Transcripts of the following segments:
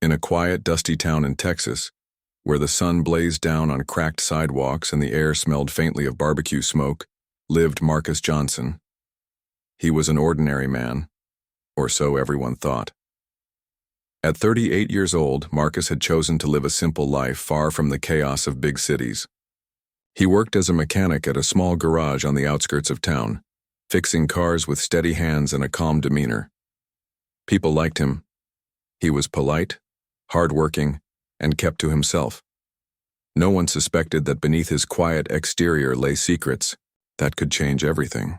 In a quiet, dusty town in Texas, where the sun blazed down on cracked sidewalks and the air smelled faintly of barbecue smoke, lived Marcus Johnson. He was an ordinary man, or so everyone thought. At 38 years old, Marcus had chosen to live a simple life far from the chaos of big cities. He worked as a mechanic at a small garage on the outskirts of town, fixing cars with steady hands and a calm demeanor. People liked him. He was polite, hard-working, and kept to himself. No one suspected that beneath his quiet exterior lay secrets that could change everything.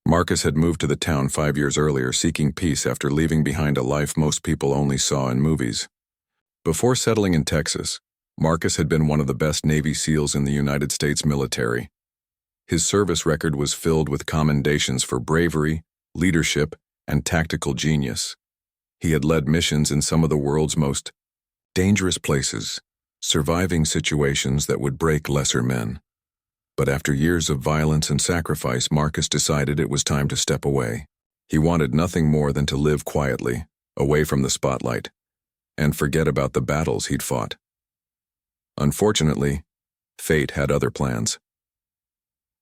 Marcus had moved to the town 5 years earlier, seeking peace after leaving behind a life most people only saw in movies. Before settling in Texas, Marcus had been one of the best Navy SEALs in the United States military. His service record was filled with commendations for bravery, leadership, and tactical genius. He had led missions in some of the world's most dangerous places, surviving situations that would break lesser men. But after years of violence and sacrifice, Marcus decided it was time to step away. He wanted nothing more than to live quietly, away from the spotlight, and forget about the battles he'd fought. Unfortunately, fate had other plans.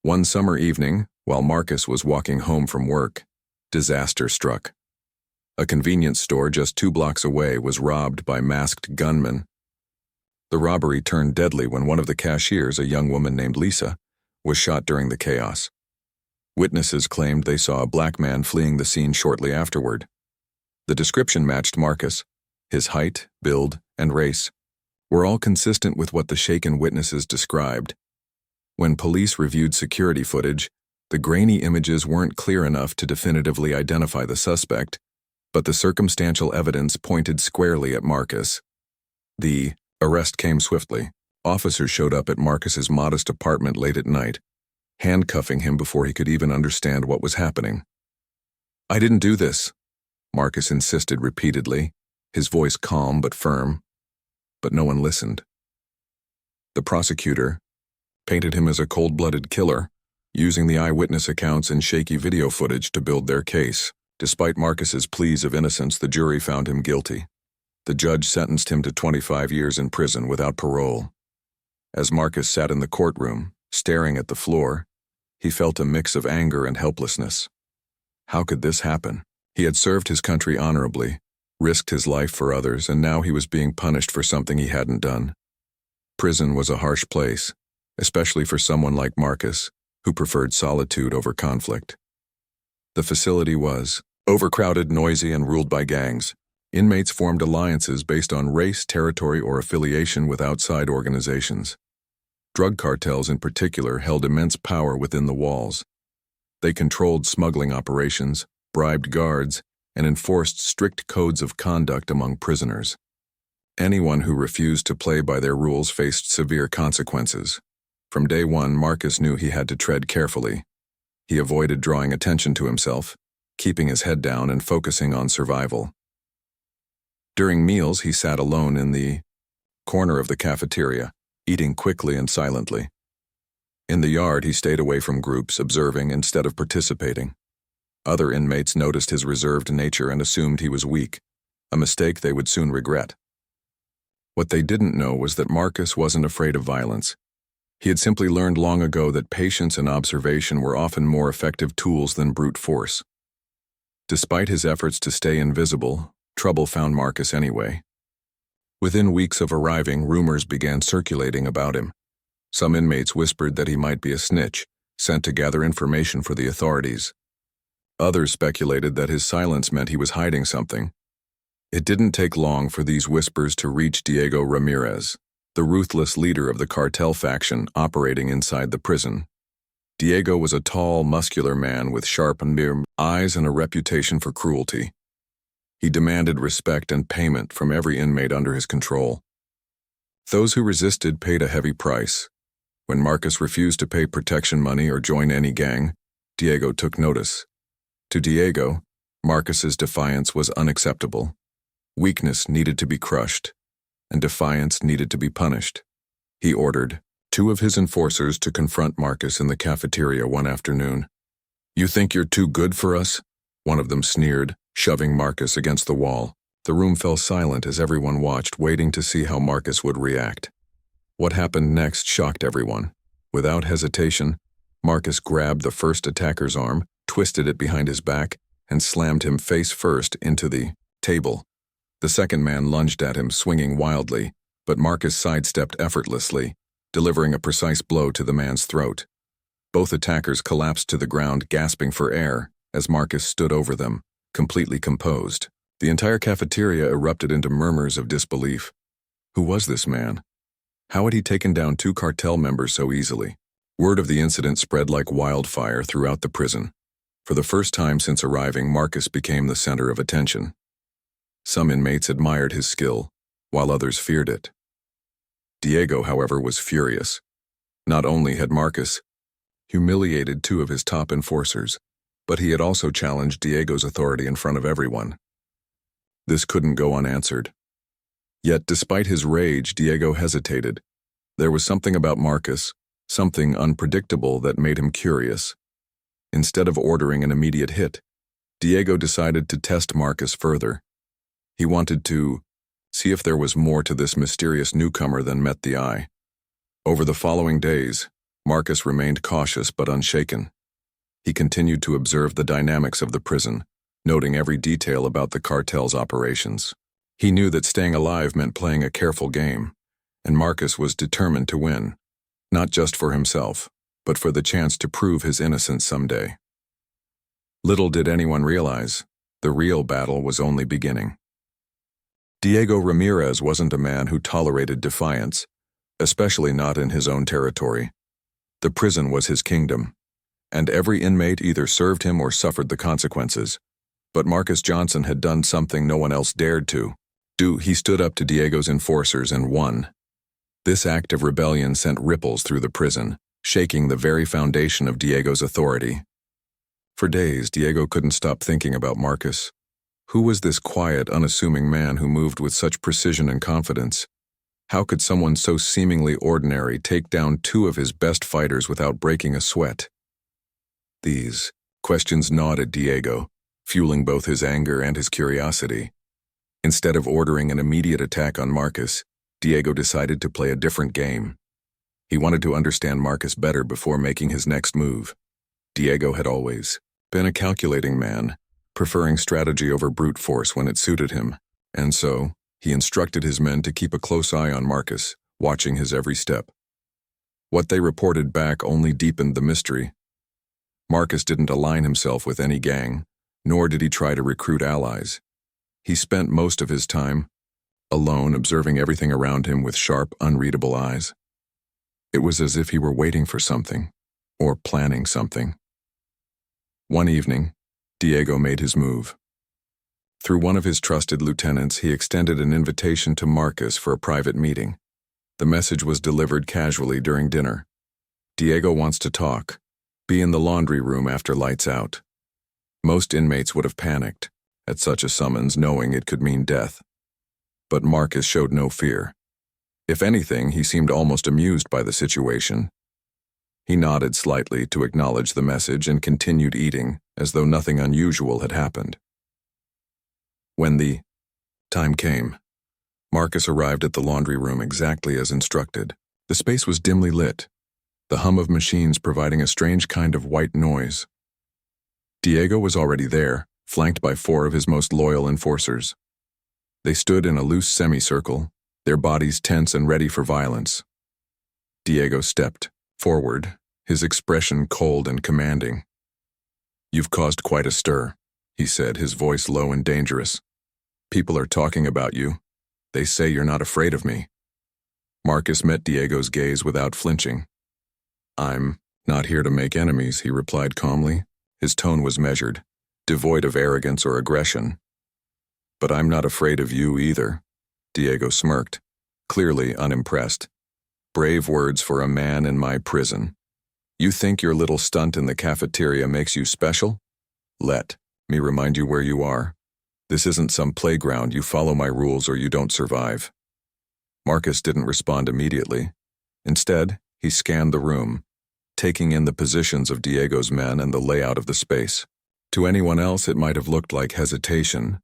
One summer evening, while Marcus was walking home from work, disaster struck. A convenience store just 2 blocks away was robbed by masked gunmen. The robbery turned deadly when one of the cashiers, a young woman named Lisa, was shot during the chaos. Witnesses claimed they saw a black man fleeing the scene shortly afterward. The description matched Marcus. His height, build, and race were all consistent with what the shaken witnesses described. When police reviewed security footage, the grainy images weren't clear enough to definitively identify the suspect, but the circumstantial evidence pointed squarely at Marcus. The arrest came swiftly. Officers showed up at Marcus's modest apartment late at night, handcuffing him before he could even understand what was happening. "I didn't do this," Marcus insisted repeatedly, his voice calm but firm. But no one listened. The prosecutor painted him as a cold-blooded killer, using the eyewitness accounts and shaky video footage to build their case. Despite Marcus's pleas of innocence, the jury found him guilty. The judge sentenced him to 25 years in prison without parole. As Marcus sat in the courtroom, staring at the floor, he felt a mix of anger and helplessness. How could this happen? He had served his country honorably, risked his life for others, and now he was being punished for something he hadn't done. Prison was a harsh place, especially for someone like Marcus, who preferred solitude over conflict. The facility was overcrowded, noisy, and ruled by gangs. Inmates formed alliances based on race, territory, or affiliation with outside organizations. Drug cartels in particular held immense power within the walls. They controlled smuggling operations, bribed guards, and enforced strict codes of conduct among prisoners. Anyone who refused to play by their rules faced severe consequences. From day one, Marcus knew he had to tread carefully. He avoided drawing attention to himself, keeping his head down and focusing on survival. During meals, he sat alone in the corner of the cafeteria, eating quickly and silently. In the yard, he stayed away from groups, observing instead of participating. Other inmates noticed his reserved nature and assumed he was weak, a mistake they would soon regret. What they didn't know was that Marcus wasn't afraid of violence. He had simply learned long ago that patience and observation were often more effective tools than brute force. Despite his efforts to stay invisible, trouble found Marcus anyway. Within weeks of arriving, rumors began circulating about him. Some inmates whispered that he might be a snitch, sent to gather information for the authorities. Others speculated that his silence meant he was hiding something. It didn't take long for these whispers to reach Diego Ramirez, the ruthless leader of the Cartel faction operating inside the prison. Diego was a tall, muscular man with sharp eyes and a reputation for cruelty. He demanded respect and payment from every inmate under his control. Those who resisted paid a heavy price. When Marcus refused to pay protection money or join any gang, Diego took notice. To Diego, Marcus's defiance was unacceptable. Weakness needed to be crushed, and defiance needed to be punished. He ordered 2 of his enforcers to confront Marcus in the cafeteria one afternoon. "You think you're too good for us?" one of them sneered, shoving Marcus against the wall. The room fell silent as everyone watched, waiting to see how Marcus would react. What happened next shocked everyone. Without hesitation, Marcus grabbed the first attacker's arm, twisted it behind his back, and slammed him face first into the table. The second man lunged at him, swinging wildly, but Marcus sidestepped effortlessly, delivering a precise blow to the man's throat. Both attackers collapsed to the ground, gasping for air, as Marcus stood over them, completely composed. The entire cafeteria erupted into murmurs of disbelief. Who was this man? How had he taken down 2 cartel members so easily? Word of the incident spread like wildfire throughout the prison. For the first time since arriving, Marcus became the center of attention. Some inmates admired his skill, while others feared it. Diego, however, was furious. Not only had Marcus humiliated 2 of his top enforcers, but he had also challenged Diego's authority in front of everyone. This couldn't go unanswered. Yet, despite his rage, Diego hesitated. There was something about Marcus, something unpredictable that made him curious. Instead of ordering an immediate hit, Diego decided to test Marcus further. He wanted to see if there was more to this mysterious newcomer than met the eye. Over the following days, Marcus remained cautious but unshaken. He continued to observe the dynamics of the prison, noting every detail about the cartel's operations. He knew that staying alive meant playing a careful game, and Marcus was determined to win, not just for himself, but for the chance to prove his innocence someday. Little did anyone realize, the real battle was only beginning. Diego Ramirez wasn't a man who tolerated defiance, especially not in his own territory. The prison was his kingdom, and every inmate either served him or suffered the consequences. But Marcus Johnson had done something no one else dared to. He stood up to Diego's enforcers and won. This act of rebellion sent ripples through the prison, shaking the very foundation of Diego's authority. For days, Diego couldn't stop thinking about Marcus. Who was this quiet, unassuming man who moved with such precision and confidence? How could someone so seemingly ordinary take down 2 of his best fighters without breaking a sweat? These questions gnawed at Diego, fueling both his anger and his curiosity. Instead of ordering an immediate attack on Marcus, Diego decided to play a different game. He wanted to understand Marcus better before making his next move. Diego had always been a calculating man, preferring strategy over brute force when it suited him, and so he instructed his men to keep a close eye on Marcus, watching his every step. What they reported back only deepened the mystery. Marcus didn't align himself with any gang, nor did he try to recruit allies. He spent most of his time alone, observing everything around him with sharp, unreadable eyes. It was as if he were waiting for something, or planning something. One evening, Diego made his move. Through one of his trusted lieutenants, he extended an invitation to Marcus for a private meeting. The message was delivered casually during dinner. Diego wants to talk. Be in the laundry room after lights out. Most inmates would have panicked at such a summons, knowing it could mean death. But Marcus showed no fear. If anything, he seemed almost amused by the situation. He nodded slightly to acknowledge the message and continued eating, as though nothing unusual had happened. When the time came, Marcus arrived at the laundry room exactly as instructed. The space was dimly lit, the hum of machines providing a strange kind of white noise. Diego was already there, flanked by 4 of his most loyal enforcers. They stood in a loose semicircle, their bodies tense and ready for violence. Diego stepped forward, his expression cold and commanding. "You've caused quite a stir," he said, his voice low and dangerous. "People are talking about you. They say you're not afraid of me." Marcus met Diego's gaze without flinching. "I'm not here to make enemies," he replied calmly. His tone was measured, devoid of arrogance or aggression. "But I'm not afraid of you either." Diego smirked, clearly unimpressed. "Brave words for a man in my prison. You think your little stunt in the cafeteria makes you special? Let me remind you where you are. This isn't some playground. You follow my rules or you don't survive." Marcus didn't respond immediately. Instead, he scanned the room, taking in the positions of Diego's men and the layout of the space. To anyone else, it might have looked like hesitation,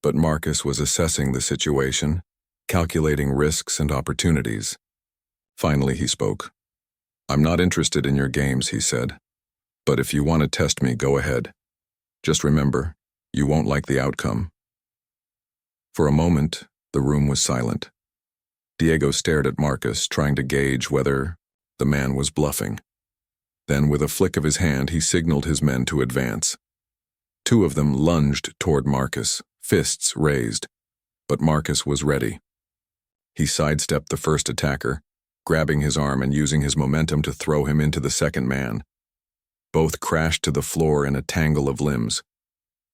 But Marcus was assessing the situation, calculating risks and opportunities. Finally, he spoke. "I'm not interested in your games," he said. "But if you want to test me, go ahead. Just remember, you won't like the outcome." For a moment, the room was silent. Diego stared at Marcus, trying to gauge whether the man was bluffing. Then, with a flick of his hand, he signaled his men to advance. Two of them lunged toward Marcus, fists raised, but Marcus was ready. He sidestepped the first attacker, grabbing his arm and using his momentum to throw him into the second man. Both crashed to the floor in a tangle of limbs.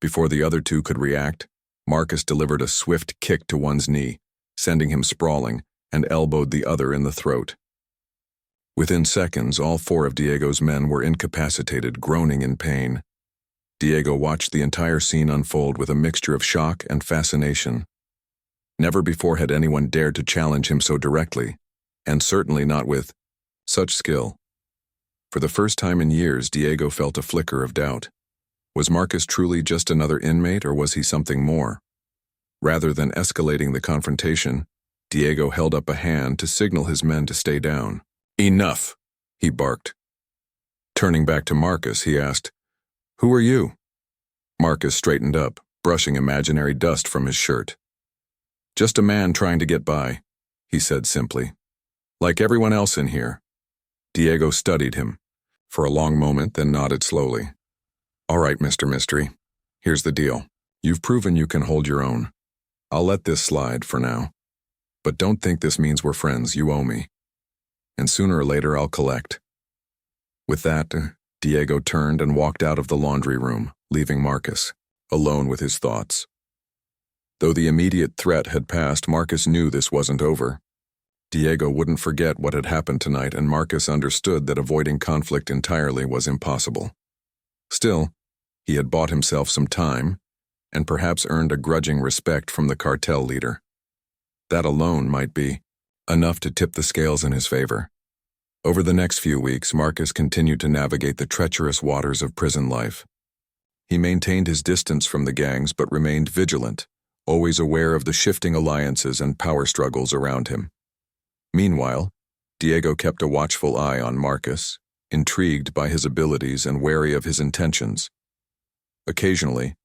Before the other two could react, Marcus delivered a swift kick to one's knee, sending him sprawling, and elbowed the other in the throat. Within seconds, all four of Diego's men were incapacitated, groaning in pain. Diego watched the entire scene unfold with a mixture of shock and fascination. Never before had anyone dared to challenge him so directly, and certainly not with such skill. For the first time in years, Diego felt a flicker of doubt. Was Marcus truly just another inmate, or was he something more? Rather than escalating the confrontation, Diego held up a hand to signal his men to stay down. "Enough," he barked. Turning back to Marcus, he asked, "Who are you?" Marcus straightened up, brushing imaginary dust from his shirt. "Just a man trying to get by," he said simply. "Like everyone else in here." Diego studied him for a long moment, then nodded slowly. "All right, Mr. Mystery. Here's the deal. You've proven you can hold your own. I'll let this slide for now. But don't think this means we're friends. You owe me. And sooner or later I'll collect." With that, Diego turned and walked out of the laundry room, leaving Marcus alone with his thoughts. Though the immediate threat had passed, Marcus knew this wasn't over. Diego wouldn't forget what had happened tonight, and Marcus understood that avoiding conflict entirely was impossible. Still, he had bought himself some time, and perhaps earned a grudging respect from the cartel leader. That alone might be enough to tip the scales in his favor. Over the next few weeks, Marcus continued to navigate the treacherous waters of prison life. He maintained his distance from the gangs but remained vigilant, always aware of the shifting alliances and power struggles around him. Meanwhile, Diego kept a watchful eye on Marcus, intrigued by his abilities and wary of his intentions. Occasionally,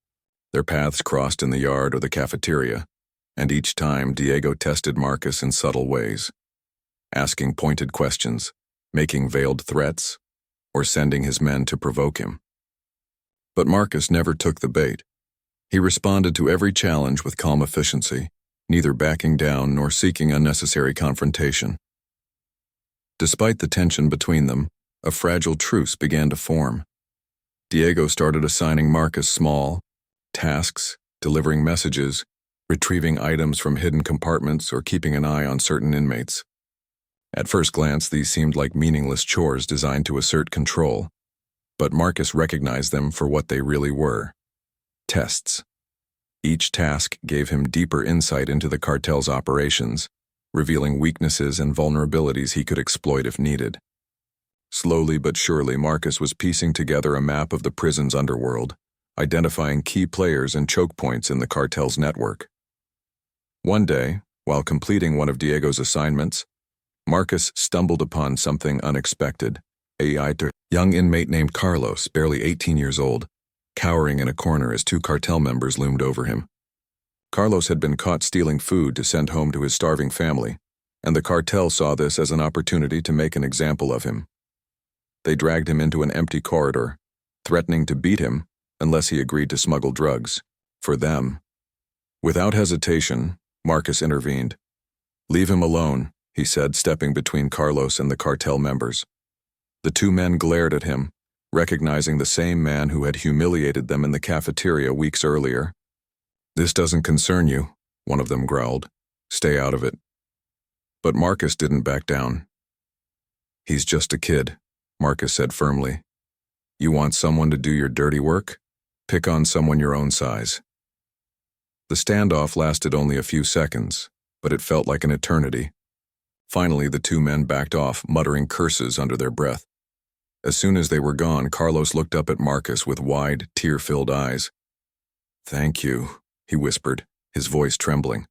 their paths crossed in the yard or the cafeteria, and each time Diego tested Marcus in subtle ways, asking pointed questions, making veiled threats, or sending his men to provoke him. But Marcus never took the bait. He responded to every challenge with calm efficiency, neither backing down nor seeking unnecessary confrontation. Despite the tension between them, a fragile truce began to form. Diego started assigning Marcus small tasks, delivering messages, retrieving items from hidden compartments, or keeping an eye on certain inmates. At first glance, these seemed like meaningless chores designed to assert control, but Marcus recognized them for what they really were: tests. Each task gave him deeper insight into the cartel's operations, revealing weaknesses and vulnerabilities he could exploit if needed. Slowly but surely, Marcus was piecing together a map of the prison's underworld, identifying key players and choke points in the cartel's network. One day, while completing one of Diego's assignments, Marcus stumbled upon something unexpected: a young inmate named Carlos, barely 18 years old, cowering in a corner as two cartel members loomed over him. Carlos had been caught stealing food to send home to his starving family, and the cartel saw this as an opportunity to make an example of him. They dragged him into an empty corridor, threatening to beat him unless he agreed to smuggle drugs for them. Without hesitation, Marcus intervened. "Leave him alone," he said, stepping between Carlos and the cartel members. The two men glared at him, recognizing the same man who had humiliated them in the cafeteria weeks earlier. "This doesn't concern you," one of them growled. "Stay out of it." But Marcus didn't back down. "He's just a kid," Marcus said firmly. "You want someone to do your dirty work? Pick on someone your own size." The standoff lasted only a few seconds, but it felt like an eternity. Finally, the two men backed off, muttering curses under their breath. As soon as they were gone, Carlos looked up at Marcus with wide, tear-filled eyes. "Thank you," he whispered. his voice trembling.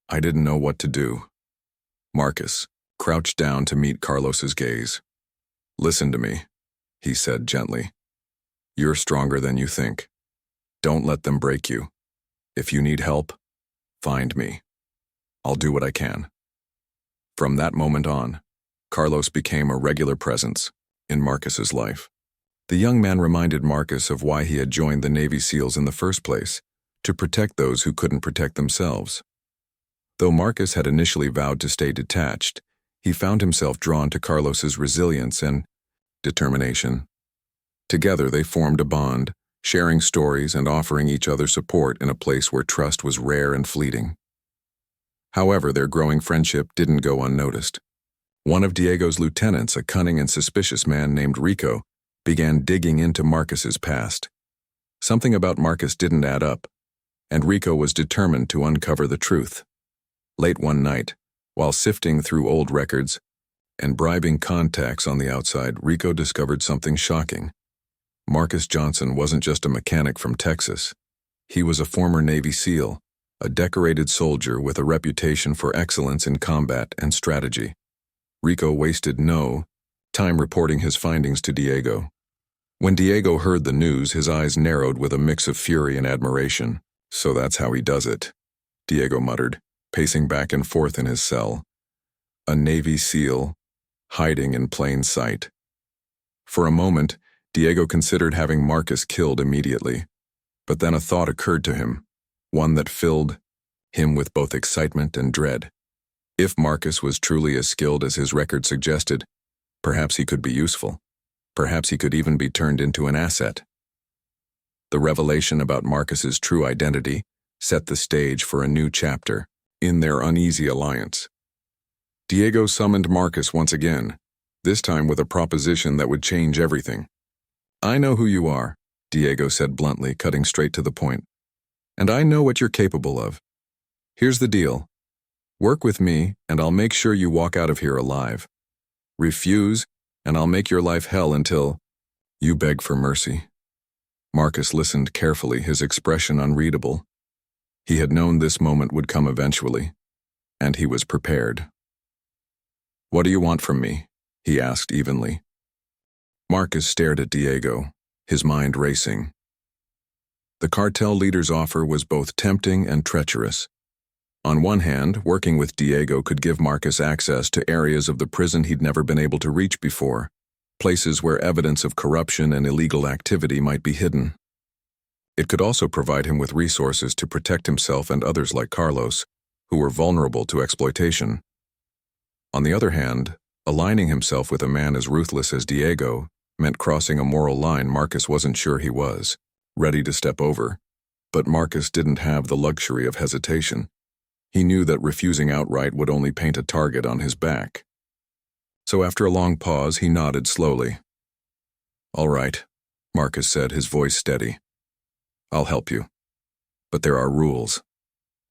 I didn't know what to do. Marcus crouched down to meet Carlos's gaze. Listen to me, he said gently. You're stronger than you think. Don't let them break you. If you need help, find me. I'll do what I can. From that moment on, Carlos became a regular presence in Marcus's life. The young man reminded Marcus of why he had joined the Navy SEALs in the first place, to protect those who couldn't protect themselves. Though Marcus had initially vowed to stay detached, he found himself drawn to Carlos's resilience and determination. Together they formed a bond, sharing stories and offering each other support in a place where trust was rare and fleeting. However, their growing friendship didn't go unnoticed. One of Diego's lieutenants, a cunning and suspicious man named Rico, began digging into Marcus's past. Something about Marcus didn't add up, and Rico was determined to uncover the truth. Late one night, while sifting through old records and bribing contacts on the outside, Rico discovered something shocking. Marcus Johnson wasn't just a mechanic from Texas. He was a former Navy SEAL, a decorated soldier with a reputation for excellence in combat and strategy. Rico wasted no time reporting his findings to Diego. When Diego heard the news, his eyes narrowed with a mix of fury and admiration. So that's how he does it, Diego muttered, pacing back and forth in his cell. A Navy SEAL, hiding in plain sight. For a moment, Diego considered having Marcus killed immediately, but then a thought occurred to him, one that filled him with both excitement and dread. If Marcus was truly as skilled as his record suggested, perhaps he could be useful. Perhaps he could even be turned into an asset. The revelation about Marcus's true identity set the stage for a new chapter in their uneasy alliance. Diego summoned Marcus once again, this time with a proposition that would change everything. I know who you are, Diego said bluntly, cutting straight to the point. And I know what you're capable of. Here's the deal. Work with me, and I'll make sure you walk out of here alive. Refuse, and I'll make your life hell until you beg for mercy. Marcus listened carefully, his expression unreadable. He had known this moment would come eventually, and he was prepared. What do you want from me? He asked evenly. Marcus stared at Diego, his mind racing. The cartel leader's offer was both tempting and treacherous. On one hand, working with Diego could give Marcus access to areas of the prison he'd never been able to reach before, places where evidence of corruption and illegal activity might be hidden. It could also provide him with resources to protect himself and others like Carlos, who were vulnerable to exploitation. On the other hand, aligning himself with a man as ruthless as Diego meant crossing a moral line Marcus wasn't sure he was ready to step over. But Marcus didn't have the luxury of hesitation. He knew that refusing outright would only paint a target on his back. So after a long pause, he nodded slowly. All right, Marcus said, his voice steady. I'll help you. But there are rules.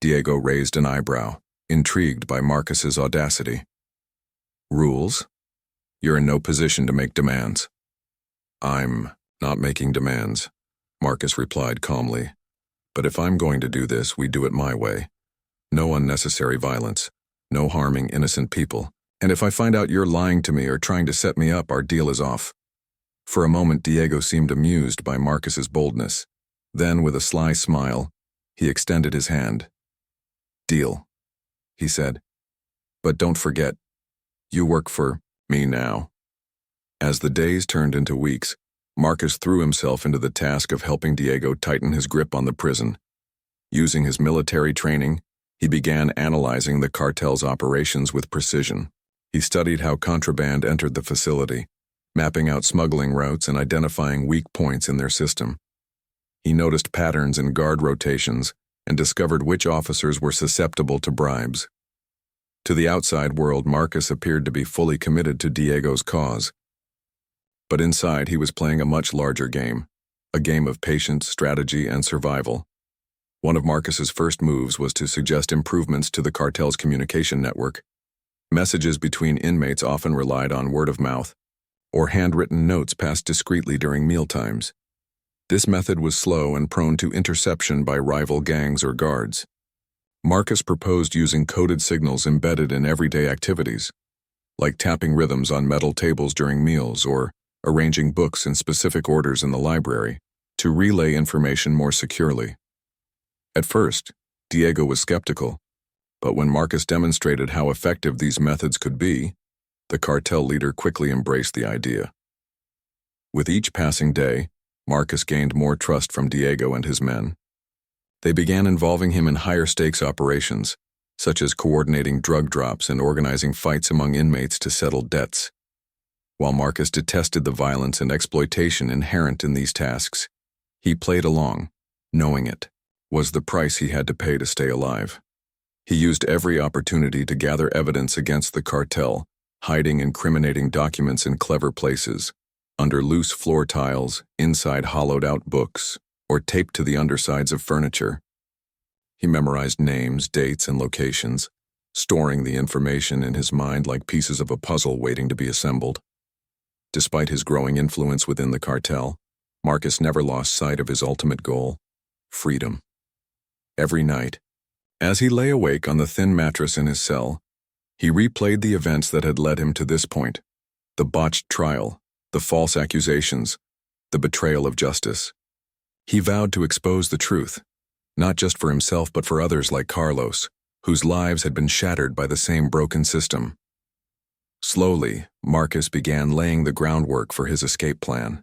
Diego raised an eyebrow, intrigued by Marcus's audacity. Rules? You're in no position to make demands. I'm not making demands, Marcus replied calmly. But if I'm going to do this, we do it my way. No unnecessary violence, no harming innocent people. And if I find out you're lying to me or trying to set me up, our deal is off. For a moment, Diego seemed amused by Marcus's boldness. Then, with a sly smile, he extended his hand. Deal, he said. But don't forget, you work for me now. As the days turned into weeks, Marcus threw himself into the task of helping Diego tighten his grip on the prison. Using his military training, he began analyzing the cartel's operations with precision. He studied how contraband entered the facility, mapping out smuggling routes and identifying weak points in their system. He noticed patterns in guard rotations and discovered which officers were susceptible to bribes. To the outside world, Marcus appeared to be fully committed to Diego's cause. But inside, he was playing a much larger game, a game of patience, strategy, and survival. One of Marcus's first moves was to suggest improvements to the cartel's communication network. Messages between inmates often relied on word of mouth, or handwritten notes passed discreetly during mealtimes. This method was slow and prone to interception by rival gangs or guards. Marcus proposed using coded signals embedded in everyday activities, like tapping rhythms on metal tables during meals or arranging books in specific orders in the library, to relay information more securely. At first, Diego was skeptical, but when Marcus demonstrated how effective these methods could be, the cartel leader quickly embraced the idea. With each passing day, Marcus gained more trust from Diego and his men. They began involving him in higher-stakes operations, such as coordinating drug drops and organizing fights among inmates to settle debts. While Marcus detested the violence and exploitation inherent in these tasks, he played along, knowing it was the price he had to pay to stay alive. He used every opportunity to gather evidence against the cartel, hiding incriminating documents in clever places, under loose floor tiles, inside hollowed-out books, or taped to the undersides of furniture. He memorized names, dates, and locations, storing the information in his mind like pieces of a puzzle waiting to be assembled. Despite his growing influence within the cartel, Marcus never lost sight of his ultimate goal: freedom. Every night, as he lay awake on the thin mattress in his cell, he replayed the events that had led him to this point: the botched trial, the false accusations, the betrayal of justice. He vowed to expose the truth, not just for himself but for others like Carlos, whose lives had been shattered by the same broken system. Slowly, Marcus began laying the groundwork for his escape plan.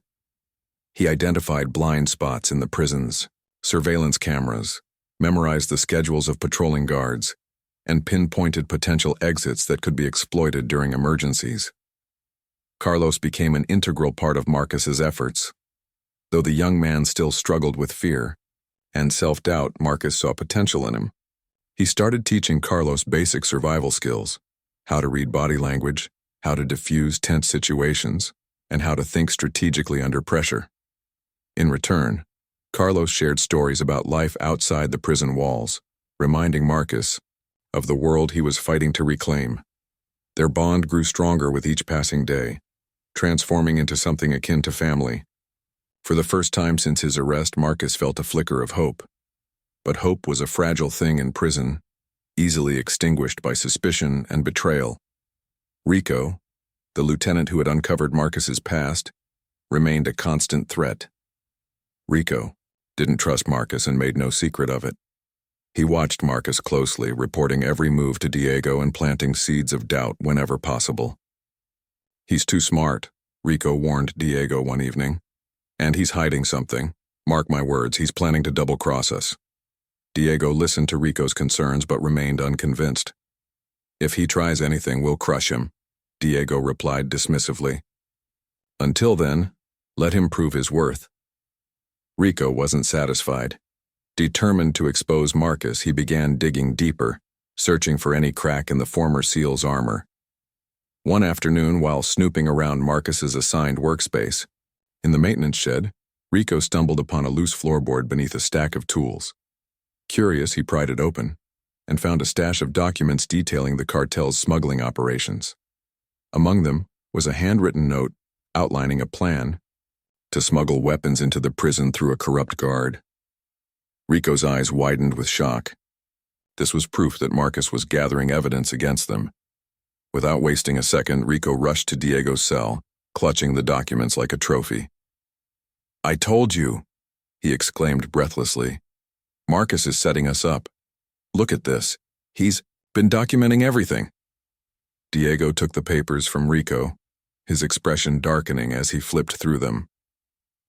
He identified blind spots in the prisons, surveillance cameras, memorized the schedules of patrolling guards, and pinpointed potential exits that could be exploited during emergencies. Carlos became an integral part of Marcus's efforts. Though the young man still struggled with fear and self-doubt, Marcus saw potential in him. He started teaching Carlos basic survival skills: how to read body language, how to diffuse tense situations, and how to think strategically under pressure. In return, Carlos shared stories about life outside the prison walls, reminding Marcus of the world he was fighting to reclaim. Their bond grew stronger with each passing day, transforming into something akin to family. For the first time since his arrest, Marcus felt a flicker of hope. But hope was a fragile thing in prison, easily extinguished by suspicion and betrayal. Rico, the lieutenant who had uncovered Marcus's past, remained a constant threat. Rico didn't trust Marcus and made no secret of it. He watched Marcus closely, reporting every move to Diego and planting seeds of doubt whenever possible. "He's too smart," Rico warned Diego one evening. "And he's hiding something. Mark my words, he's planning to double-cross us." Diego listened to Rico's concerns but remained unconvinced. "If he tries anything, we'll crush him," Diego replied dismissively. "Until then, let him prove his worth." Rico wasn't satisfied. Determined to expose Marcus, he began digging deeper, searching for any crack in the former SEAL's armor. One afternoon, while snooping around Marcus's assigned workspace, in the maintenance shed, Rico stumbled upon a loose floorboard beneath a stack of tools. Curious, he pried it open and found a stash of documents detailing the cartel's smuggling operations. Among them was a handwritten note outlining a plan to smuggle weapons into the prison through a corrupt guard. Rico's eyes widened with shock. This was proof that Marcus was gathering evidence against them. Without wasting a second, Rico rushed to Diego's cell, clutching the documents like a trophy. "I told you," he exclaimed breathlessly. "Marcus is setting us up. Look at this. He's been documenting everything." Diego took the papers from Rico, his expression darkening as he flipped through them.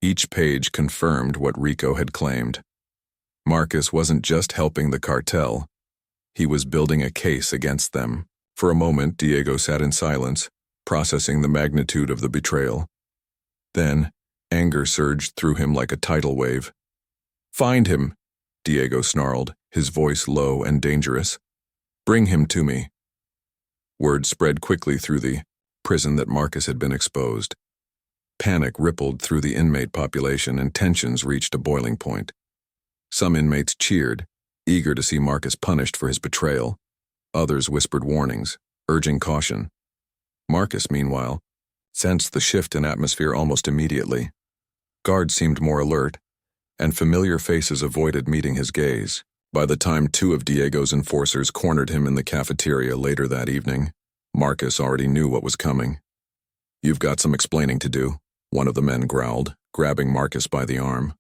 Each page confirmed what Rico had claimed. Marcus wasn't just helping the cartel. He was building a case against them. For a moment, Diego sat in silence, processing the magnitude of the betrayal. Then, anger surged through him like a tidal wave. "Find him," Diego snarled, his voice low and dangerous. "Bring him to me." Word spread quickly through the prison that Marcus had been exposed. Panic rippled through the inmate population and tensions reached a boiling point. Some inmates cheered, eager to see Marcus punished for his betrayal. Others whispered warnings, urging caution. Marcus, meanwhile, sensed the shift in atmosphere almost immediately. Guards seemed more alert, and familiar faces avoided meeting his gaze. By the time two of Diego's enforcers cornered him in the cafeteria later that evening, Marcus already knew what was coming. "You've got some explaining to do," one of the men growled, grabbing Marcus by the arm.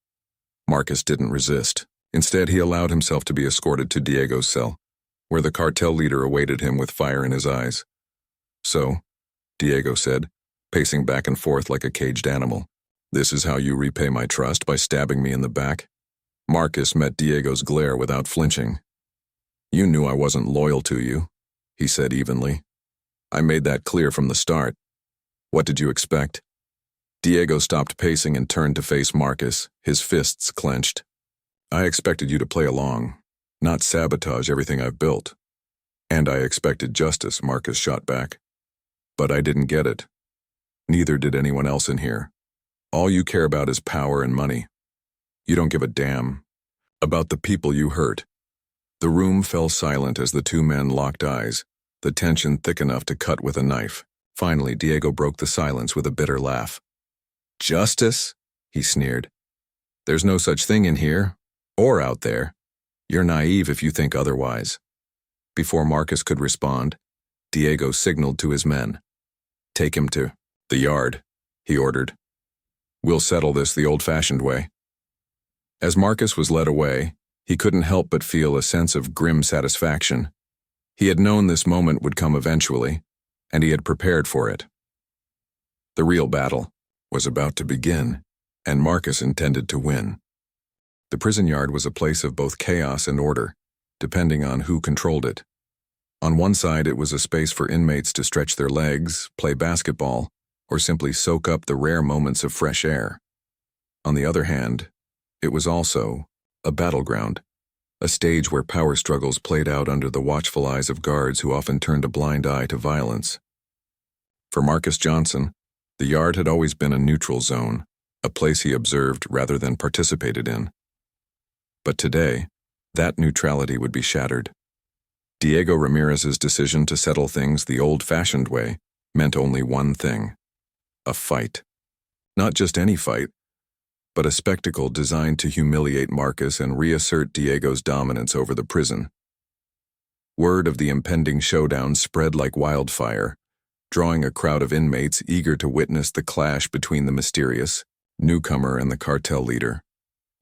Marcus didn't resist. Instead, he allowed himself to be escorted to Diego's cell, where the cartel leader awaited him with fire in his eyes. "So," Diego said, pacing back and forth like a caged animal, "this is how you repay my trust, by stabbing me in the back?" Marcus met Diego's glare without flinching. "You knew I wasn't loyal to you," he said evenly. "I made that clear from the start. What did you expect?" Diego stopped pacing and turned to face Marcus, his fists clenched. "I expected you to play along, not sabotage everything I've built." "And I expected justice," Marcus shot back. "But I didn't get it. Neither did anyone else in here. All you care about is power and money. You don't give a damn about the people you hurt." The room fell silent as the two men locked eyes, the tension thick enough to cut with a knife. Finally, Diego broke the silence with a bitter laugh. "Justice?" he sneered. "There's no such thing in here, or out there. You're naive if you think otherwise." Before Marcus could respond, Diego signaled to his men. "Take him to the yard," he ordered. "We'll settle this the old-fashioned way." As Marcus was led away, he couldn't help but feel a sense of grim satisfaction. He had known this moment would come eventually, and he had prepared for it. The real battle was about to begin, and Marcus intended to win. The prison yard was a place of both chaos and order, depending on who controlled it. On one side, it was a space for inmates to stretch their legs, play basketball, or simply soak up the rare moments of fresh air. On the other hand, it was also a battleground, a stage where power struggles played out under the watchful eyes of guards who often turned a blind eye to violence. For Marcus Johnson, the yard had always been a neutral zone, a place he observed rather than participated in. But today, that neutrality would be shattered. Diego Ramirez's decision to settle things the old-fashioned way meant only one thing: a fight. Not just any fight, but a spectacle designed to humiliate Marcus and reassert Diego's dominance over the prison. Word of the impending showdown spread like wildfire, drawing a crowd of inmates eager to witness the clash between the mysterious newcomer and the cartel leader.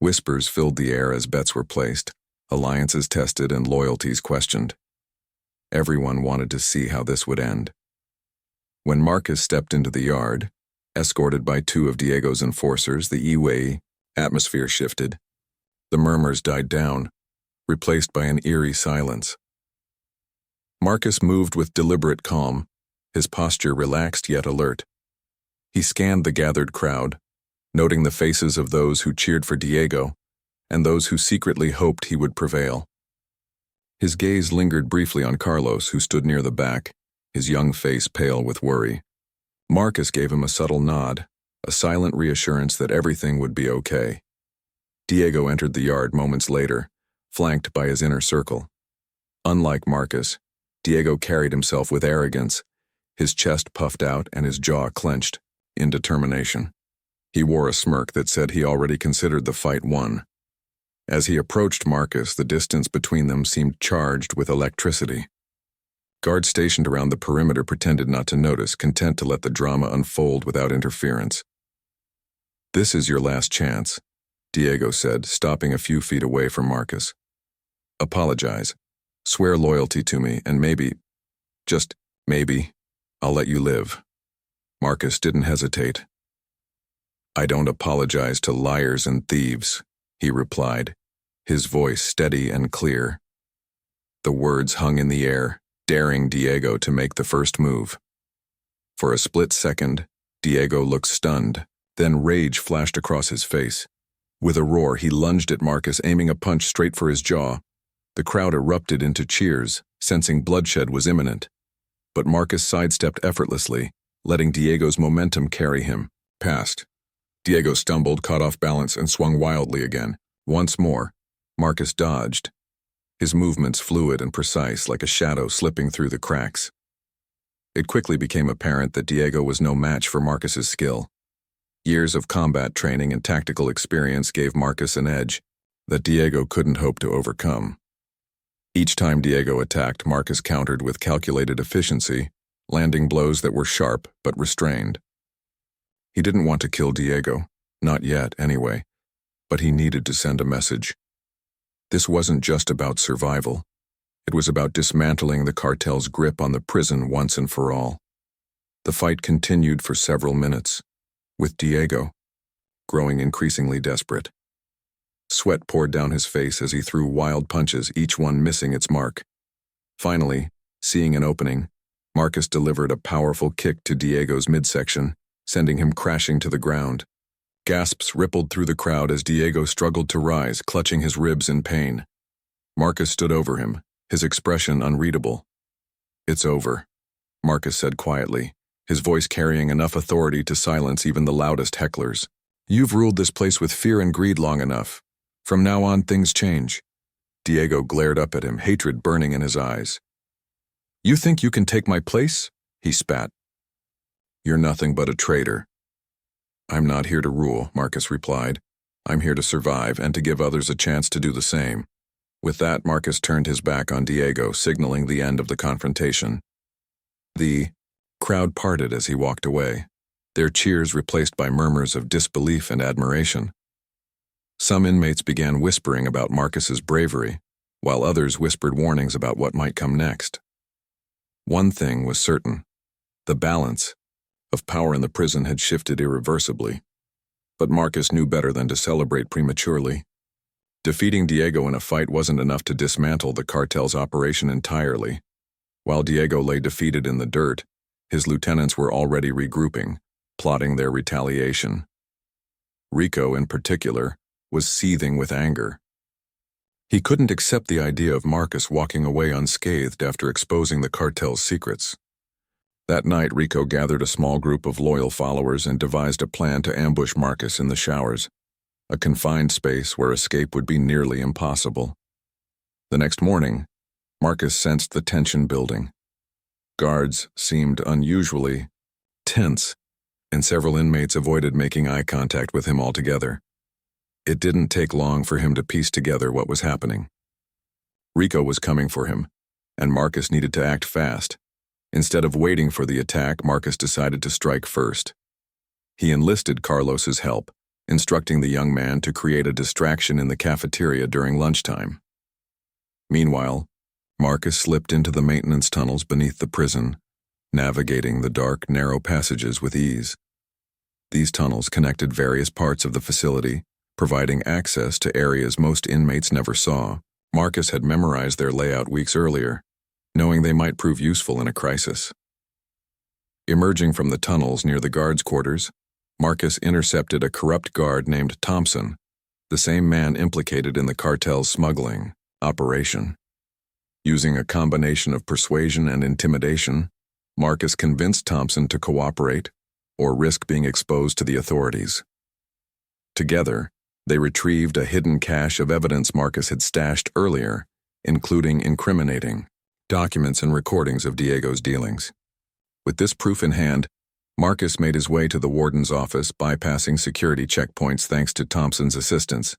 Whispers filled the air as bets were placed, alliances tested, and loyalties questioned. Everyone wanted to see how this would end. When Marcus stepped into the yard, escorted by two of Diego's enforcers, the E-way atmosphere shifted. The murmurs died down, replaced by an eerie silence. Marcus moved with deliberate calm, his posture relaxed yet alert. He scanned the gathered crowd, noting the faces of those who cheered for Diego and those who secretly hoped he would prevail. His gaze lingered briefly on Carlos, who stood near the back, his young face pale with worry. Marcus gave him a subtle nod, a silent reassurance that everything would be okay. Diego entered the yard moments later, flanked by his inner circle. Unlike Marcus, Diego carried himself with arrogance, his chest puffed out and his jaw clenched, in determination. He wore a smirk that said he already considered the fight won. As he approached Marcus, the distance between them seemed charged with electricity. Guards stationed around the perimeter pretended not to notice, content to let the drama unfold without interference. "This is your last chance," Diego said, stopping a few feet away from Marcus. "Apologize, swear loyalty to me, and maybe, just maybe, I'll let you live." Marcus didn't hesitate. "I don't apologize to liars and thieves," he replied, his voice steady and clear. The words hung in the air, daring Diego to make the first move. For a split second, Diego looked stunned, then rage flashed across his face. With a roar, he lunged at Marcus, aiming a punch straight for his jaw. The crowd erupted into cheers, sensing bloodshed was imminent. But Marcus sidestepped effortlessly, letting Diego's momentum carry him past. Diego stumbled, caught off balance, and swung wildly again. Once more, Marcus dodged, his movements fluid and precise, like a shadow slipping through the cracks. It quickly became apparent that Diego was no match for Marcus's skill. Years of combat training and tactical experience gave Marcus an edge that Diego couldn't hope to overcome. Each time Diego attacked, Marcus countered with calculated efficiency, landing blows that were sharp but restrained. He didn't want to kill Diego, not yet anyway, but he needed to send a message. This wasn't just about survival. It was about dismantling the cartel's grip on the prison once and for all. The fight continued for several minutes, with Diego growing increasingly desperate. Sweat poured down his face as he threw wild punches, each one missing its mark. Finally, seeing an opening, Marcus delivered a powerful kick to Diego's midsection, sending him crashing to the ground. Gasps rippled through the crowd as Diego struggled to rise, clutching his ribs in pain. Marcus stood over him, his expression unreadable. "It's over," Marcus said quietly, his voice carrying enough authority to silence even the loudest hecklers. "You've ruled this place with fear and greed long enough. From now on, things change." Diego glared up at him, hatred burning in his eyes. "You think you can take my place?" he spat. "You're nothing but a traitor." "I'm not here to rule," Marcus replied. "I'm here to survive and to give others a chance to do the same." With that, Marcus turned his back on Diego, signaling the end of the confrontation. The crowd parted as he walked away, their cheers replaced by murmurs of disbelief and admiration. Some inmates began whispering about Marcus's bravery, while others whispered warnings about what might come next. One thing was certain: the balance of power in the prison had shifted irreversibly. But Marcus knew better than to celebrate prematurely. Defeating Diego in a fight wasn't enough to dismantle the cartel's operation entirely. While Diego lay defeated in the dirt, his lieutenants were already regrouping, plotting their retaliation. Rico, in particular, was seething with anger. He couldn't accept the idea of Marcus walking away unscathed after exposing the cartel's secrets. That night, Rico gathered a small group of loyal followers and devised a plan to ambush Marcus in the showers, a confined space where escape would be nearly impossible. The next morning, Marcus sensed the tension building. Guards seemed unusually tense, and several inmates avoided making eye contact with him altogether. It didn't take long for him to piece together what was happening. Rico was coming for him, and Marcus needed to act fast. Instead of waiting for the attack, Marcus decided to strike first. He enlisted Carlos's help, instructing the young man to create a distraction in the cafeteria during lunchtime. Meanwhile, Marcus slipped into the maintenance tunnels beneath the prison, navigating the dark, narrow passages with ease. These tunnels connected various parts of the facility, providing access to areas most inmates never saw. Marcus had memorized their layout weeks earlier, knowing they might prove useful in a crisis. Emerging from the tunnels near the guards' quarters, Marcus intercepted a corrupt guard named Thompson, the same man implicated in the cartel's smuggling operation. Using a combination of persuasion and intimidation, Marcus convinced Thompson to cooperate or risk being exposed to the authorities. Together, they retrieved a hidden cache of evidence Marcus had stashed earlier, including incriminating documents and recordings of Diego's dealings. With this proof in hand, Marcus made his way to the warden's office, bypassing security checkpoints thanks to Thompson's assistance.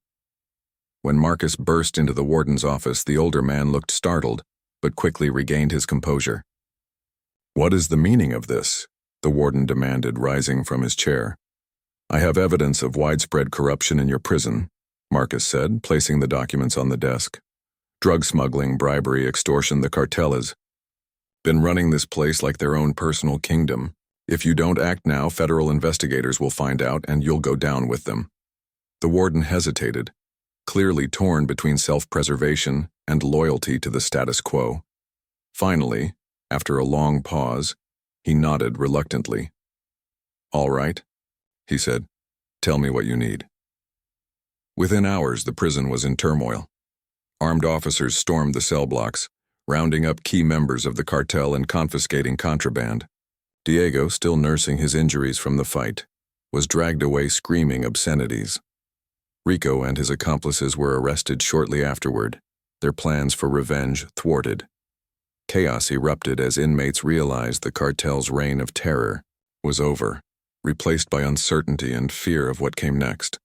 When Marcus burst into the warden's office, the older man looked startled, but quickly regained his composure. "What is the meaning of this?" the warden demanded, rising from his chair. "I have evidence of widespread corruption in your prison," Marcus said, placing the documents on the desk. "Drug smuggling, bribery, extortion. The cartel has been running this place like their own personal kingdom. If you don't act now, federal investigators will find out and you'll go down with them." The warden hesitated, clearly torn between self-preservation and loyalty to the status quo. Finally, after a long pause, he nodded reluctantly. "All right," he said. "Tell me what you need." Within hours, the prison was in turmoil. Armed officers stormed the cell blocks, rounding up key members of the cartel and confiscating contraband. Diego, still nursing his injuries from the fight, was dragged away screaming obscenities. Rico and his accomplices were arrested shortly afterward, their plans for revenge thwarted. Chaos erupted as inmates realized the cartel's reign of terror was over, replaced by uncertainty and fear of what came next.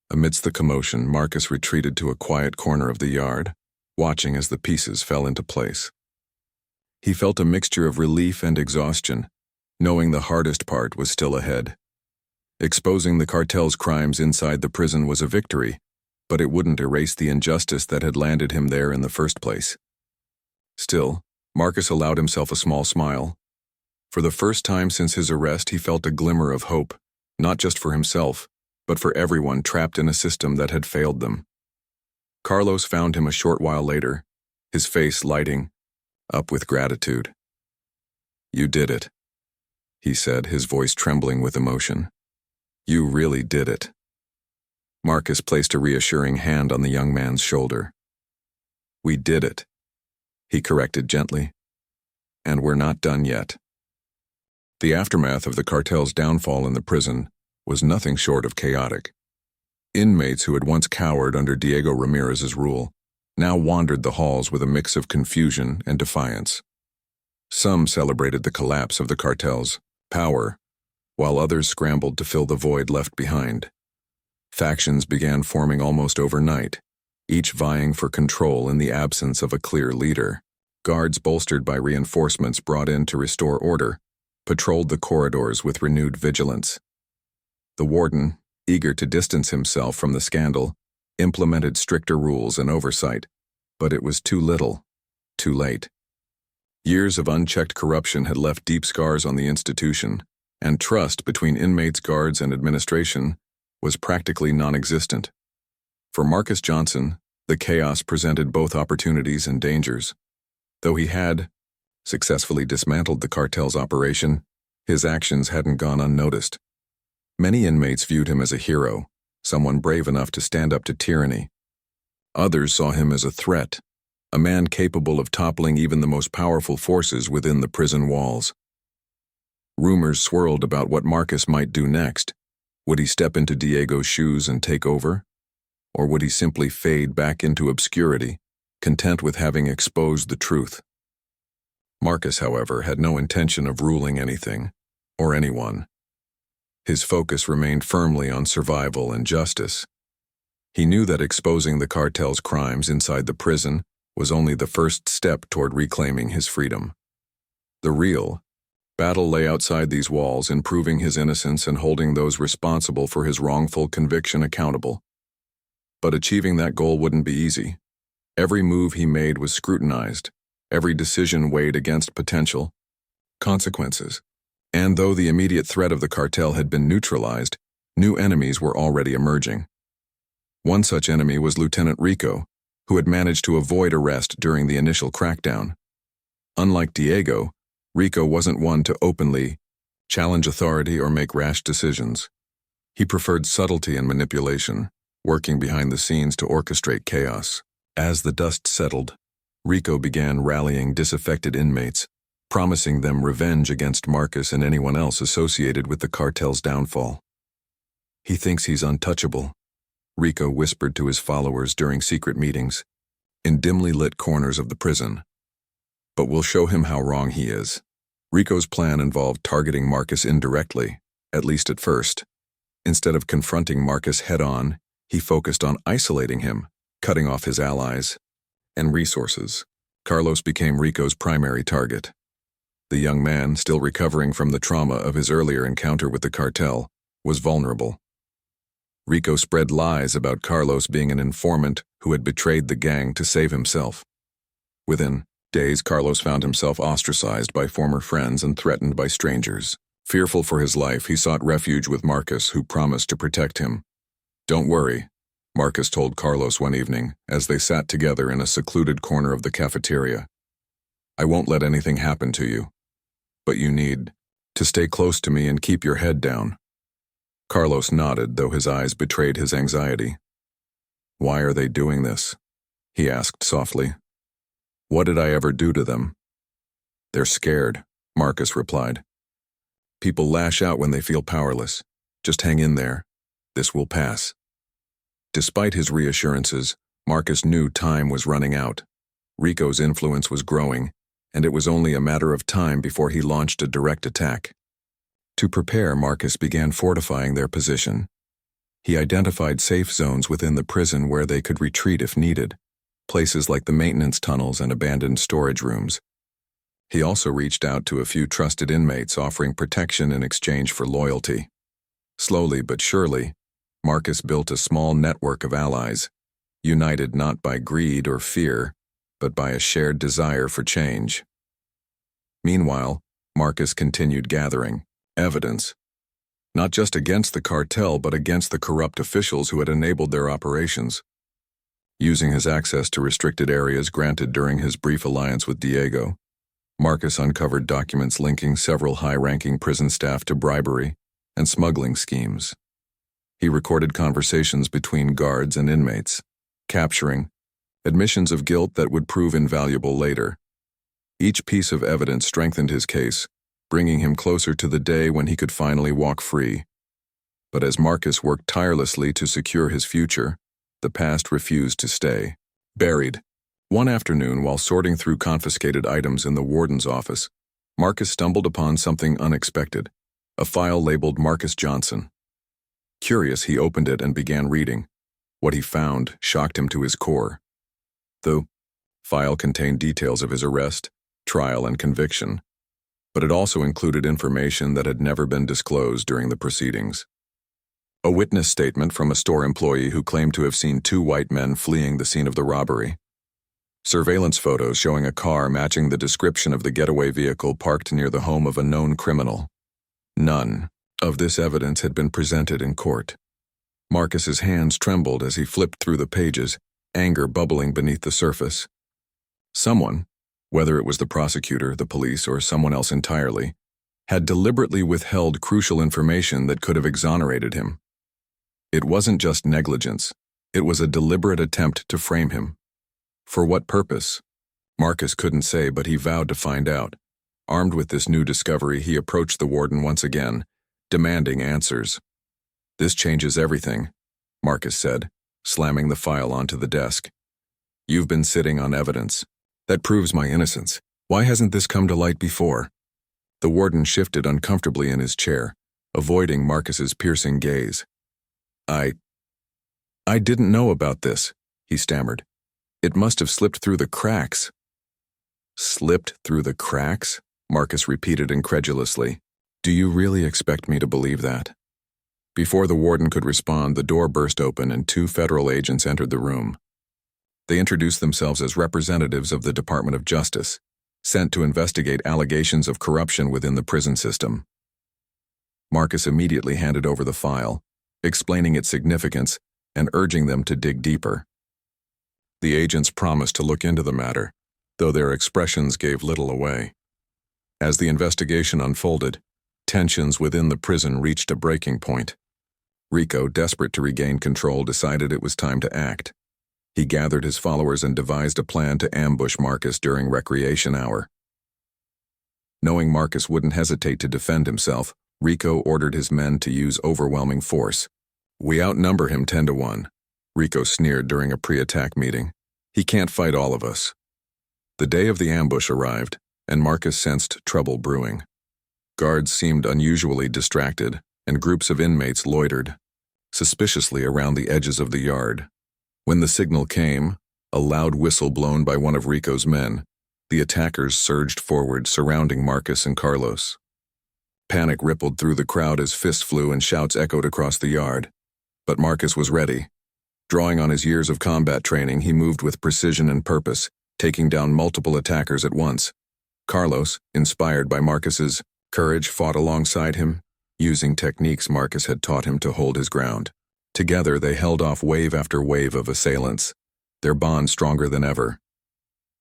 Amidst the commotion, Marcus retreated to a quiet corner of the yard, watching as the pieces fell into place. He felt a mixture of relief and exhaustion, knowing the hardest part was still ahead. Exposing the cartel's crimes inside the prison was a victory, but it wouldn't erase the injustice that had landed him there in the first place. Still, Marcus allowed himself a small smile. For the first time since his arrest, he felt a glimmer of hope, not just for himself, but for everyone trapped in a system that had failed them. Carlos found him a short while later, his face lighting up with gratitude. "You did it," he said, his voice trembling with emotion. "You really did it." Marcus placed a reassuring hand on the young man's shoulder. "We did it," he corrected gently. "And we're not done yet." The aftermath of the cartel's downfall in the prison was nothing short of chaotic. Inmates who had once cowered under Diego Ramirez's rule now wandered the halls with a mix of confusion and defiance. Some celebrated the collapse of the cartel's power, while others scrambled to fill the void left behind. Factions began forming almost overnight, each vying for control in the absence of a clear leader. Guards bolstered by reinforcements brought in to restore order patrolled the corridors with renewed vigilance. The warden, eager to distance himself from the scandal, implemented stricter rules and oversight, but it was too little, too late. Years of unchecked corruption had left deep scars on the institution, and trust between inmates, guards, and administration was practically non-existent. For Marcus Johnson, the chaos presented both opportunities and dangers. Though he had successfully dismantled the cartel's operation, his actions hadn't gone unnoticed. Many inmates viewed him as a hero, someone brave enough to stand up to tyranny. Others saw him as a threat, a man capable of toppling even the most powerful forces within the prison walls. Rumors swirled about what Marcus might do next. Would he step into Diego's shoes and take over? Or would he simply fade back into obscurity, content with having exposed the truth? Marcus, however, had no intention of ruling anything, or anyone. His focus remained firmly on survival and justice. He knew that exposing the cartel's crimes inside the prison was only the first step toward reclaiming his freedom. The real battle lay outside these walls, in proving his innocence and holding those responsible for his wrongful conviction accountable. But achieving that goal wouldn't be easy. Every move he made was scrutinized, every decision weighed against potential consequences. And though the immediate threat of the cartel had been neutralized, new enemies were already emerging. One such enemy was Lieutenant Rico, who had managed to avoid arrest during the initial crackdown. Unlike Diego, Rico wasn't one to openly challenge authority or make rash decisions. He preferred subtlety and manipulation, working behind the scenes to orchestrate chaos. As the dust settled, Rico began rallying disaffected inmates, promising them revenge against Marcus and anyone else associated with the cartel's downfall. "He thinks he's untouchable," Rico whispered to his followers during secret meetings, in dimly lit corners of the prison. "But we'll show him how wrong he is." Rico's plan involved targeting Marcus indirectly, at least at first. Instead of confronting Marcus head-on, he focused on isolating him, cutting off his allies and resources. Carlos became Rico's primary target. The young man, still recovering from the trauma of his earlier encounter with the cartel, was vulnerable. Rico spread lies about Carlos being an informant who had betrayed the gang to save himself. Within days, Carlos found himself ostracized by former friends and threatened by strangers. Fearful for his life, he sought refuge with Marcus, who promised to protect him. "Don't worry," Marcus told Carlos one evening, as they sat together in a secluded corner of the cafeteria. "I won't let anything happen to you. But you need to stay close to me and keep your head down." Carlos nodded, though his eyes betrayed his anxiety. "Why are they doing this?" he asked softly. "What did I ever do to them?" "They're scared," Marcus replied. "People lash out when they feel powerless. Just hang in there. This will pass." Despite his reassurances, Marcus knew time was running out. Rico's influence was growing, and it was only a matter of time before he launched a direct attack. To prepare, Marcus began fortifying their position. He identified safe zones within the prison where they could retreat if needed. places like the maintenance tunnels and abandoned storage rooms. He also reached out to a few trusted inmates, offering protection in exchange for loyalty. Slowly but surely, Marcus built a small network of allies, united not by greed or fear, but by a shared desire for change. Meanwhile, Marcus continued gathering evidence, not just against the cartel but against the corrupt officials who had enabled their operations. Using his access to restricted areas granted during his brief alliance with Diego, Marcus uncovered documents linking several high-ranking prison staff to bribery and smuggling schemes. He recorded conversations between guards and inmates, capturing admissions of guilt that would prove invaluable later. Each piece of evidence strengthened his case, bringing him closer to the day when he could finally walk free. But as Marcus worked tirelessly to secure his future, the past refused to stay. Buried. One afternoon, while sorting through confiscated items in the warden's office, Marcus stumbled upon something unexpected, a file labeled Marcus Johnson. Curious, he opened it and began reading. What he found shocked him to his core. The file contained details of his arrest, trial, and conviction, but it also included information that had never been disclosed during the proceedings. A witness statement from a store employee who claimed to have seen two white men fleeing the scene of the robbery. Surveillance photos showing a car matching the description of the getaway vehicle parked near the home of a known criminal. None of this evidence had been presented in court. Marcus's hands trembled as he flipped through the pages, anger bubbling beneath the surface. Someone, whether it was the prosecutor, the police, or someone else entirely, had deliberately withheld crucial information that could have exonerated him. It wasn't just negligence, it was a deliberate attempt to frame him. For what purpose? Marcus couldn't say, but he vowed to find out. Armed with this new discovery, he approached the warden once again, demanding answers. "This changes everything," Marcus said, slamming the file onto the desk. "You've been sitting on evidence. That proves my innocence. Why hasn't this come to light before?" The warden shifted uncomfortably in his chair, avoiding Marcus's piercing gaze. I didn't know about this," he stammered. "It must have slipped through the cracks." "Slipped through the cracks?" Marcus repeated incredulously. "Do you really expect me to believe that?" Before the warden could respond, the door burst open and two federal agents entered the room. They introduced themselves as representatives of the Department of Justice, sent to investigate allegations of corruption within the prison system. Marcus immediately handed over the file, explaining its significance and urging them to dig deeper. The agents promised to look into the matter, though their expressions gave little away. As the investigation unfolded, tensions within the prison reached a breaking point. Rico, desperate to regain control, decided it was time to act. He gathered his followers and devised a plan to ambush Marcus during recreation hour. Knowing Marcus wouldn't hesitate to defend himself, Rico ordered his men to use overwhelming force. "We outnumber him 10-1. Rico sneered during a pre-attack meeting. "He can't fight all of us." The day of the ambush arrived, and Marcus sensed trouble brewing. Guards seemed unusually distracted, and groups of inmates loitered suspiciously around the edges of the yard. When the signal came, a loud whistle blown by one of Rico's men, the attackers surged forward, surrounding Marcus and Carlos. Panic rippled through the crowd as fists flew and shouts echoed across the yard. But Marcus was ready. Drawing on his years of combat training, he moved with precision and purpose, taking down multiple attackers at once. Carlos, inspired by Marcus's courage, fought alongside him, using techniques Marcus had taught him to hold his ground. Together, they held off wave after wave of assailants, their bond stronger than ever.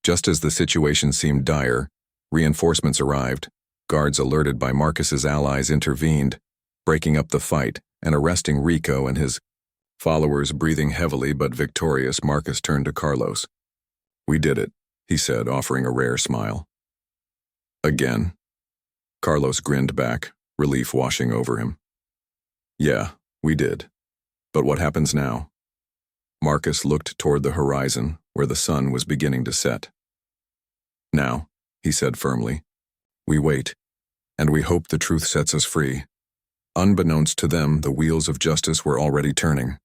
Just as the situation seemed dire, reinforcements arrived. Guards alerted by Marcus's allies intervened, breaking up the fight and arresting Rico and his followers. Breathing heavily but victorious, Marcus turned to Carlos. "We did it," he said, offering a rare smile. "Again?" Carlos grinned back, relief washing over him. "Yeah, we did. But what happens now?" Marcus looked toward the horizon, where the sun was beginning to set. "Now," he said firmly, "we wait, and we hope the truth sets us free." Unbeknownst to them, the wheels of justice were already turning.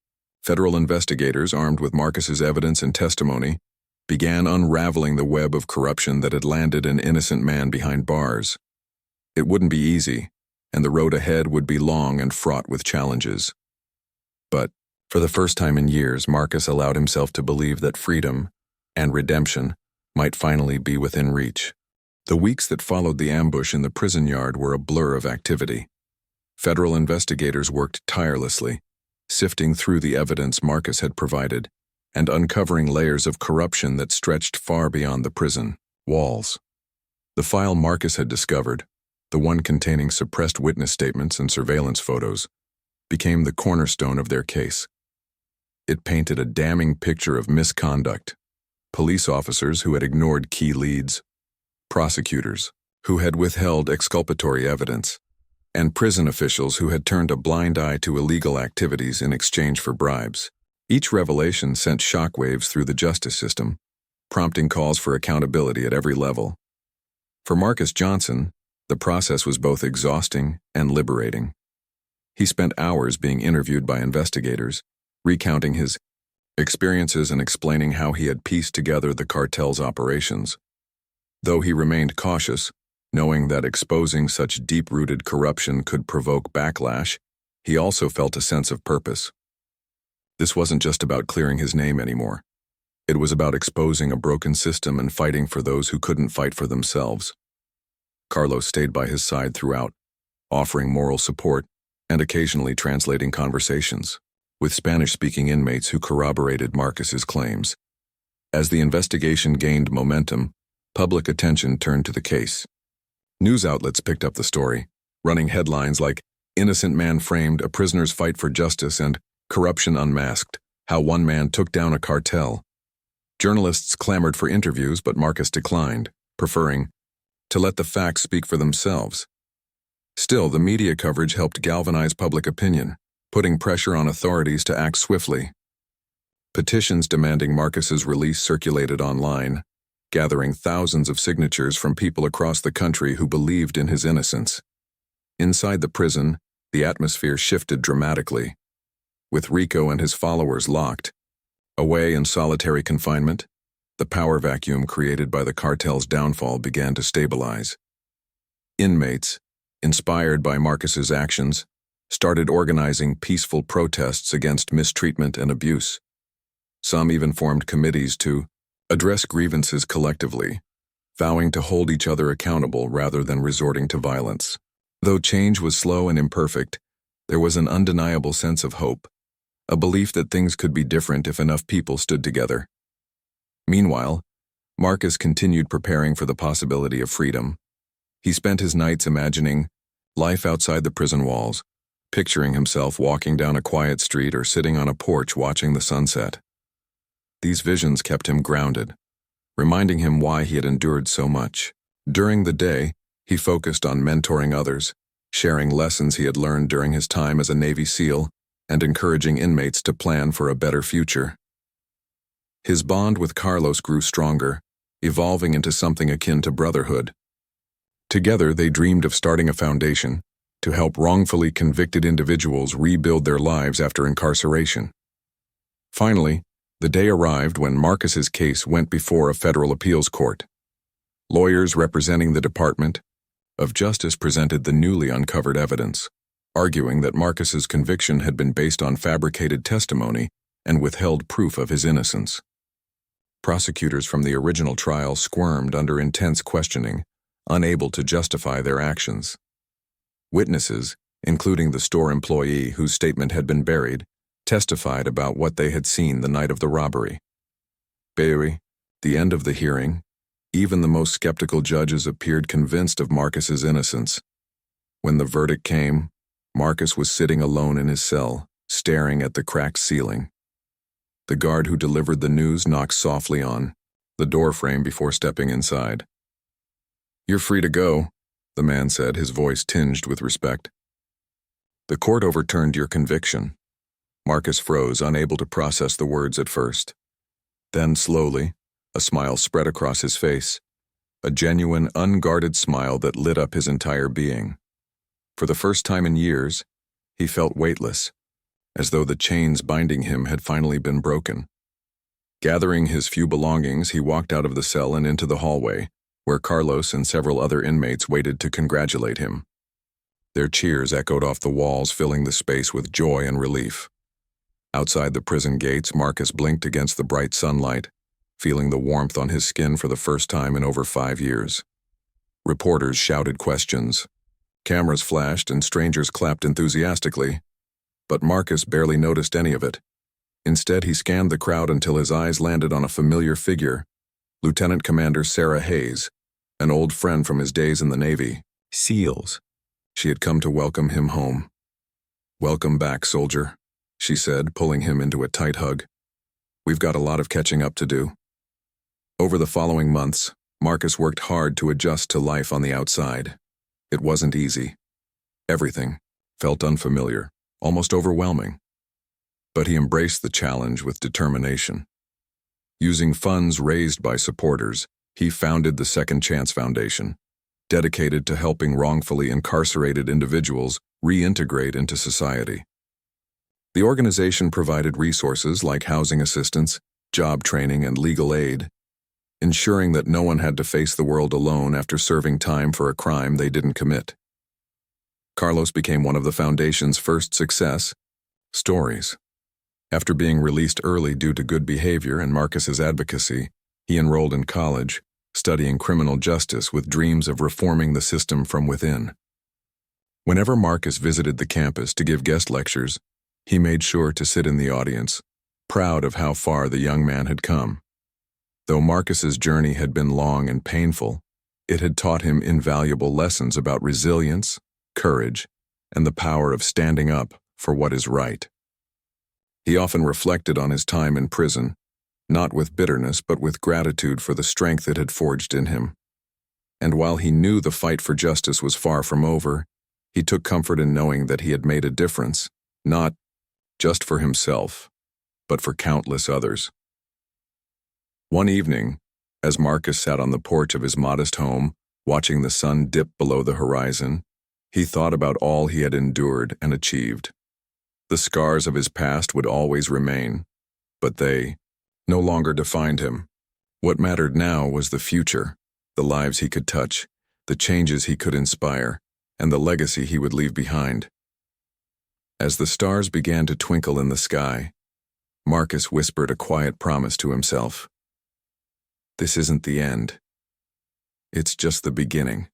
Federal investigators, armed with Marcus's evidence and testimony, began unraveling the web of corruption that had landed an innocent man behind bars. It wouldn't be easy, and the road ahead would be long and fraught with challenges. But, for the first time in years, Marcus allowed himself to believe that freedom and redemption might finally be within reach. The weeks that followed the ambush in the prison yard were a blur of activity. Federal investigators worked tirelessly, sifting through the evidence Marcus had provided and uncovering layers of corruption that stretched far beyond the prison walls. The file Marcus had discovered, the one containing suppressed witness statements and surveillance photos, became the cornerstone of their case. It painted a damning picture of misconduct: police officers who had ignored key leads, prosecutors who had withheld exculpatory evidence, and prison officials who had turned a blind eye to illegal activities in exchange for bribes. Each revelation sent shockwaves through the justice system, prompting calls for accountability at every level. For Marcus Johnson, the process was both exhausting and liberating. He spent hours being interviewed by investigators, recounting his experiences and explaining how he had pieced together the cartel's operations. Though he remained cautious, knowing that exposing such deep-rooted corruption could provoke backlash, he also felt a sense of purpose. This wasn't just about clearing his name anymore. It was about exposing a broken system and fighting for those who couldn't fight for themselves. Carlos stayed by his side throughout, offering moral support and occasionally translating conversations with Spanish-speaking inmates who corroborated Marcus's claims. As the investigation gained momentum, public attention turned to the case. News outlets picked up the story, running headlines like "Innocent Man Framed, A Prisoner's Fight for Justice" and "Corruption Unmasked, How One Man Took Down a Cartel." Journalists clamored for interviews, but Marcus declined, preferring to let the facts speak for themselves. Still, the media coverage helped galvanize public opinion, putting pressure on authorities to act swiftly. Petitions demanding Marcus's release circulated online, gathering thousands of signatures from people across the country who believed in his innocence. Inside the prison, the atmosphere shifted dramatically. With Rico and his followers locked away in solitary confinement, the power vacuum created by the cartel's downfall began to stabilize. Inmates, inspired by Marcus's actions, started organizing peaceful protests against mistreatment and abuse. Some even formed committees to address grievances collectively, vowing to hold each other accountable rather than resorting to violence. Though change was slow and imperfect, there was an undeniable sense of hope, a belief that things could be different if enough people stood together. Meanwhile, Marcus continued preparing for the possibility of freedom. He spent his nights imagining life outside the prison walls, picturing himself walking down a quiet street or sitting on a porch watching the sunset. These visions kept him grounded, reminding him why he had endured so much. During the day, he focused on mentoring others, sharing lessons he had learned during his time as a Navy SEAL, and encouraging inmates to plan for a better future. His bond with Carlos grew stronger, evolving into something akin to brotherhood. Together, they dreamed of starting a foundation to help wrongfully convicted individuals rebuild their lives after incarceration. Finally, the day arrived when Marcus's case went before a federal appeals court. Lawyers representing the Department of Justice presented the newly uncovered evidence, arguing that Marcus's conviction had been based on fabricated testimony and withheld proof of his innocence. Prosecutors from the original trial squirmed under intense questioning, unable to justify their actions. Witnesses, including the store employee whose statement had been buried, testified about what they had seen the night of the robbery. By the end of the hearing, even the most skeptical judges appeared convinced of Marcus's innocence. When the verdict came, Marcus was sitting alone in his cell, staring at the cracked ceiling. The guard who delivered the news knocked softly on the doorframe before stepping inside. "You're free to go," the man said, his voice tinged with respect. "The court overturned your conviction." Marcus froze, unable to process the words at first. Then, slowly, a smile spread across his face, a genuine, unguarded smile that lit up his entire being. For the first time in years, he felt weightless, as though the chains binding him had finally been broken. Gathering his few belongings, he walked out of the cell and into the hallway, where Carlos and several other inmates waited to congratulate him. Their cheers echoed off the walls, filling the space with joy and relief. Outside the prison gates, Marcus blinked against the bright sunlight, feeling the warmth on his skin for the first time in over 5 years. Reporters shouted questions. Cameras flashed and strangers clapped enthusiastically, but Marcus barely noticed any of it. Instead, he scanned the crowd until his eyes landed on a familiar figure, Lieutenant Commander Sarah Hayes, an old friend from his days in the Navy. SEALs. She had come to welcome him home. "Welcome back, soldier," she said, pulling him into a tight hug. "We've got a lot of catching up to do." Over the following months, Marcus worked hard to adjust to life on the outside. It wasn't easy. Everything felt unfamiliar, almost overwhelming. But he embraced the challenge with determination. Using funds raised by supporters, he founded the Second Chance Foundation, dedicated to helping wrongfully incarcerated individuals reintegrate into society. The organization provided resources like housing assistance, job training, and legal aid, ensuring that no one had to face the world alone after serving time for a crime they didn't commit. Carlos became one of the foundation's first success stories. After being released early due to good behavior and Marcus's advocacy, he enrolled in college, studying criminal justice with dreams of reforming the system from within. Whenever Marcus visited the campus to give guest lectures, he made sure to sit in the audience, proud of how far the young man had come. Though Marcus's journey had been long and painful, it had taught him invaluable lessons about resilience, courage, and the power of standing up for what is right. He often reflected on his time in prison, not with bitterness but with gratitude for the strength it had forged in him. And while he knew the fight for justice was far from over, he took comfort in knowing that he had made a difference, not just for himself, but for countless others. One evening, as Marcus sat on the porch of his modest home, watching the sun dip below the horizon, he thought about all he had endured and achieved. The scars of his past would always remain, but they no longer defined him. What mattered now was the future, the lives he could touch, the changes he could inspire, and the legacy he would leave behind. As the stars began to twinkle in the sky, Marcus whispered a quiet promise to himself. "This isn't the end. It's just the beginning."